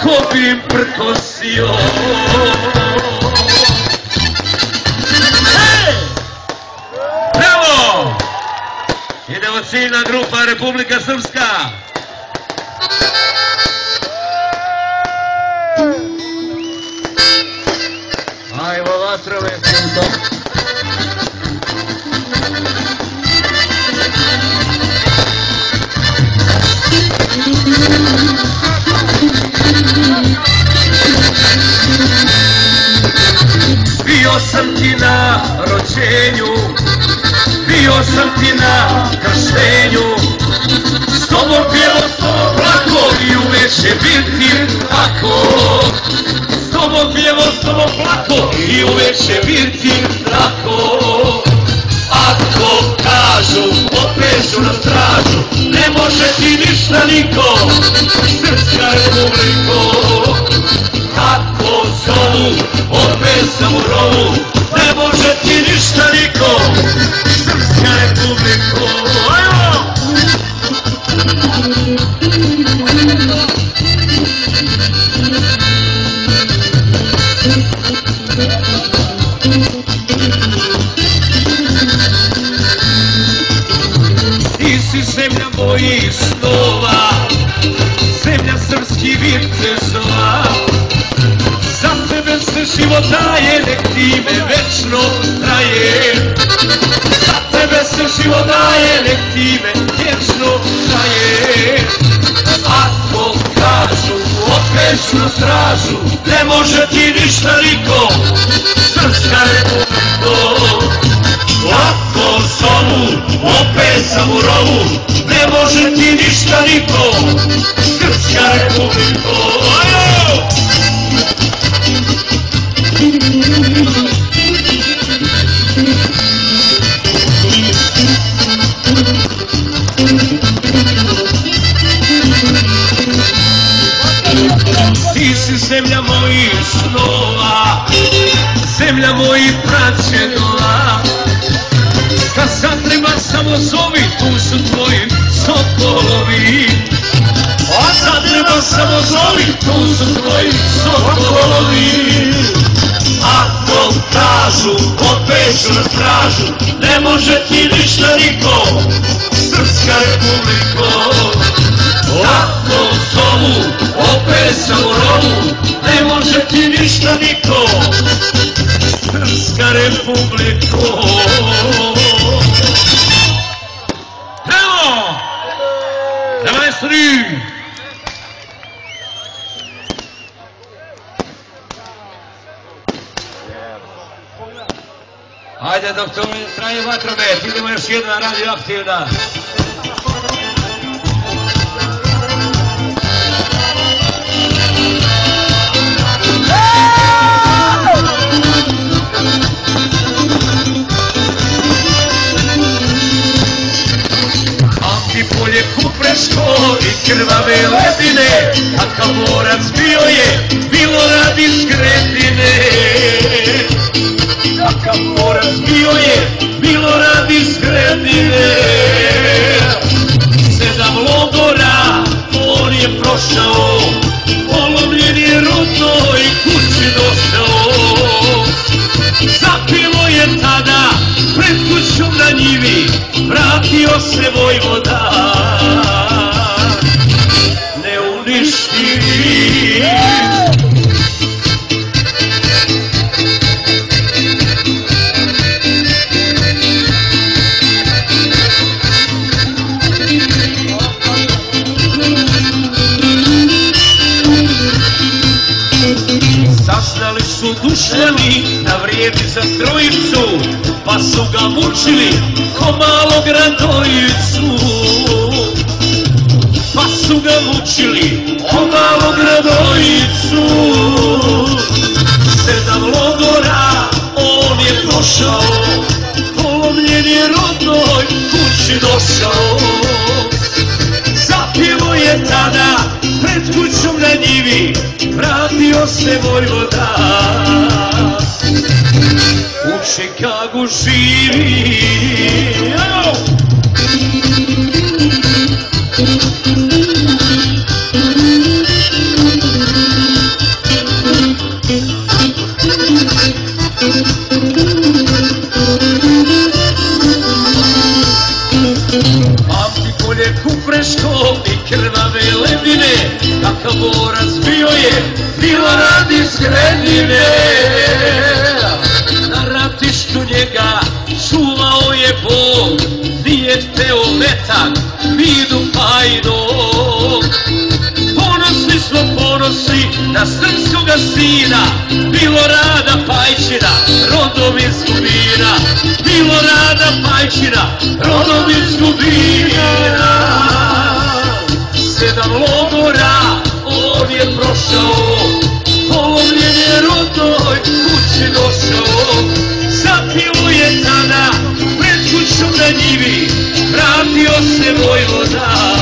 ko bi im prkosio. Bravo! Idemo ciljna grupa Republika Srpska. Ajmo vatrove. Bio sam ti na rođenju, bio sam ti na krštenju, s tobom bilo, s tobom plako i uvek će biti tako. S tobom bilo, s tobom plako i uvek će biti tako. Ako kažu, opet ću na stražu, ne može ti ništa niko, Srpska Republiko. Ako zovu, opet sam u rovu, ne može ti ništa niko, Srpska Republiko. Ajmo! Ti si zemlja mojih snova, zemlja srpskih vitezova. Za tebe se život daje, nek ti me večno traje. Za tebe se život daje, nek ti me večno traje. Ako kažu, opet ću na stražu, ne može ti ništa niko, Srpska Republiko. Ako zovu, opet sam u rovu, ne može ti ništa niko, Srpska Republiko. Ti si zemlja mojih snova, zemlja mojih praćenova. Kad zatreba samo zovi, tu su tvoji sokolovi. Kad zatreba samo zovi, tu su tvoji sokolovi. Ako kažu, opet ću na stražu, ne može ti ništa niko, Srpska Republiko. Ako zovu, opet sam u rovu, ne može ti ništa niko, Srpska Republiko. Evo! Давай, сри! Ajde dok to traje vatromet, idemo još jedna radioaktivna. Polje kupreško i krvave ledine, a Kamorac bio je Milorad iz Gretine. A Kamorac bio je Milorad iz Gretine. 7 logora on je prošao, polomljen je rodnoj kući došao. Zapilo je tada pred kućom na njivi, vratio se Vojvoda, ne uništi. Saznali su dušmani da vrijedi za trojicu, pa su ga mučili ko malog Radojicu. Pa su ga mučili ko malog Radojicu. 7 logora on je prošao, polomljen je rodnoj kući došao. Zapjevo je tada pred kućom na njivi, vratio se Vojvoda, u Čikagu živi. bilo radi Zrenjine. Na ratištu njega čuvao je Bog, nije hteo metak, vidu pajnog. Ponosni smo ponosni na srpskoga sina, Milorada Pajčina, rodom iz Gubina. Milorada Pajčina, rodom iz Gubina. 7 logora on je prošao, polovljen je rodnoj kući došao. Zapio je tada pred kućom na njivi, vratio se Vojvoda.